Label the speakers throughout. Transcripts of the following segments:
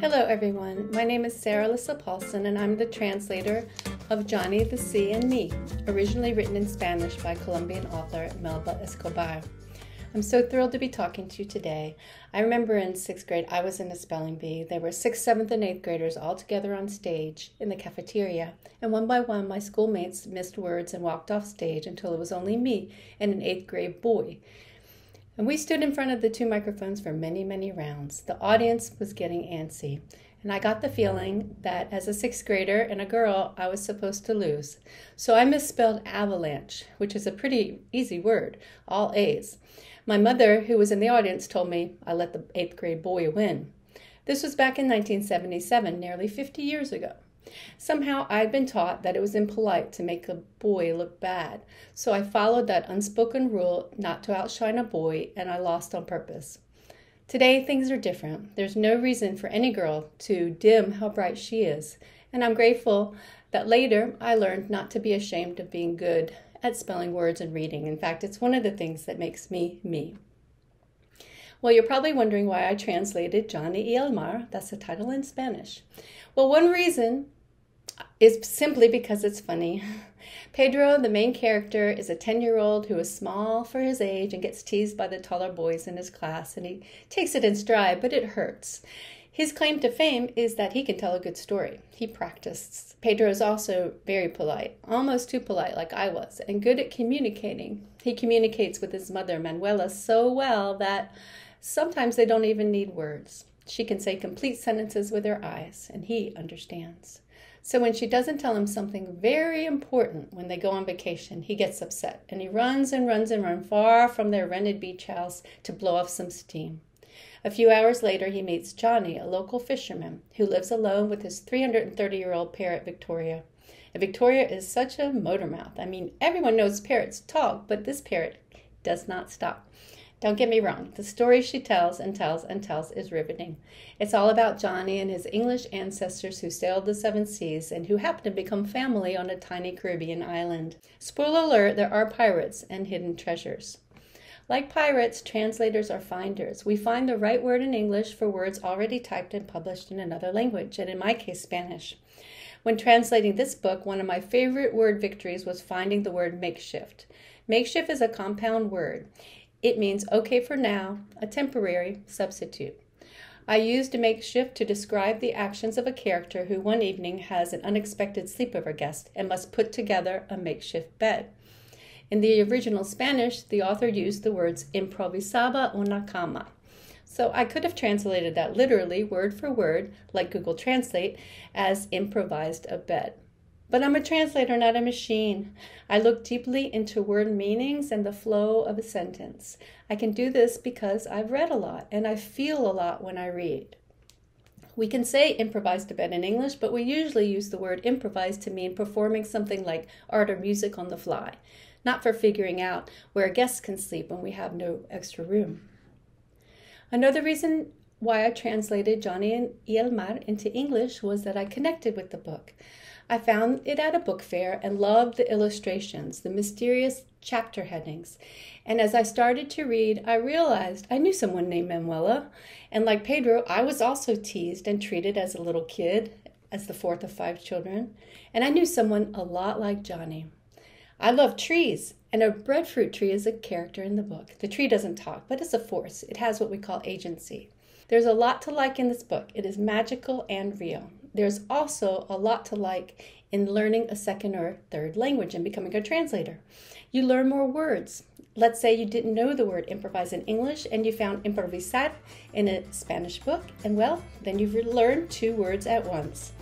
Speaker 1: Hello everyone, my name is Sara Lissa Paulson and I'm the translator of Johnny, the Sea, and Me, originally written in Spanish by Colombian author Melba Escobar. I'm so thrilled to be talking to you today. I remember in 6th grade I was in a spelling bee. There were 6th, 7th, and 8th graders all together on stage in the cafeteria, and one by one my schoolmates missed words and walked off stage until it was only me and an 8th grade boy. And we stood in front of the 2 microphones for many, many rounds. The audience was getting antsy, and I got the feeling that as a 6th grader and a girl, I was supposed to lose. So I misspelled avalanche, which is a pretty easy word, all A's. My mother, who was in the audience, told me I let the 8th grade boy win. This was back in 1977, nearly 50 years ago. Somehow I'd been taught that it was impolite to make a boy look bad, so I followed that unspoken rule not to outshine a boy, and I lost on purpose. Today things are different. There's no reason for any girl to dim how bright she is, and I'm grateful that later I learned not to be ashamed of being good at spelling words and reading. In fact, it's one of the things that makes me me. Well, you're probably wondering why I translated Johnny y el Mar. That's the title in Spanish. Well, one reason is simply because it's funny. Pedro, the main character, is a 10-year-old who is small for his age and gets teased by the taller boys in his class, and he takes it in stride, but it hurts. His claim to fame is that he can tell a good story. He practiced. Pedro is also very polite, almost too polite like I was, and good at communicating. He communicates with his mother, Manuela, so well that sometimes they don't even need words. She can say complete sentences with her eyes, and he understands. So when she doesn't tell him something very important when they go on vacation, he gets upset, and he runs and runs and runs far from their rented beach house to blow off some steam. A few hours later, he meets Johnny, a local fisherman, who lives alone with his 330-year-old parrot, Victoria. And Victoria is such a motor mouth. I mean, everyone knows parrots talk, but this parrot does not stop. Don't get me wrong, the story she tells and tells and tells is riveting. It's all about Johnny and his English ancestors who sailed the 7 seas and who happened to become family on a tiny Caribbean island. Spoiler alert, there are pirates and hidden treasures. Like pirates, translators are finders. We find the right word in English for words already typed and published in another language, and in my case, Spanish. When translating this book, one of my favorite word victories was finding the word makeshift. Makeshift is a compound word. It means okay for now, a temporary substitute. I used a makeshift to describe the actions of a character who one evening has an unexpected sleepover guest and must put together a makeshift bed. In the original Spanish, the author used the words improvisaba una cama. So I could have translated that literally, word for word, like Google Translate, as improvised a bed. But I'm a translator, not a machine. I look deeply into word meanings and the flow of a sentence. I can do this because I've read a lot and I feel a lot when I read. We can say improvised a bed in English, but we usually use the word improvise to mean performing something like art or music on the fly, not for figuring out where a guest can sleep when we have no extra room. Another reason why I translated Johnny y el Mar into English was that I connected with the book. I found it at a book fair and loved the illustrations, the mysterious chapter headings. And as I started to read, I realized I knew someone named Manuela. And like Pedro, I was also teased and treated as a little kid, as the 4th of 5 children. And I knew someone a lot like Johnny. I love trees, and a breadfruit tree is a character in the book. The tree doesn't talk, but it's a force. It has what we call agency. There's a lot to like in this book. It is magical and real. There's also a lot to like in learning a 2nd or 3rd language and becoming a translator. You learn more words. Let's say you didn't know the word improvise in English and you found improvisar in a Spanish book, and well, then you've learned 2 words at once.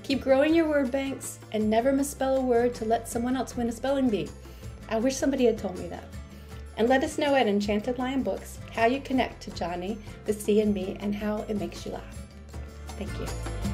Speaker 1: Keep growing your word banks and never misspell a word to let someone else win a spelling bee. I wish somebody had told me that. And let us know at Enchanted Lion Books how you connect to Johnny, the Sea, and Me, and how it makes you laugh. Thank you.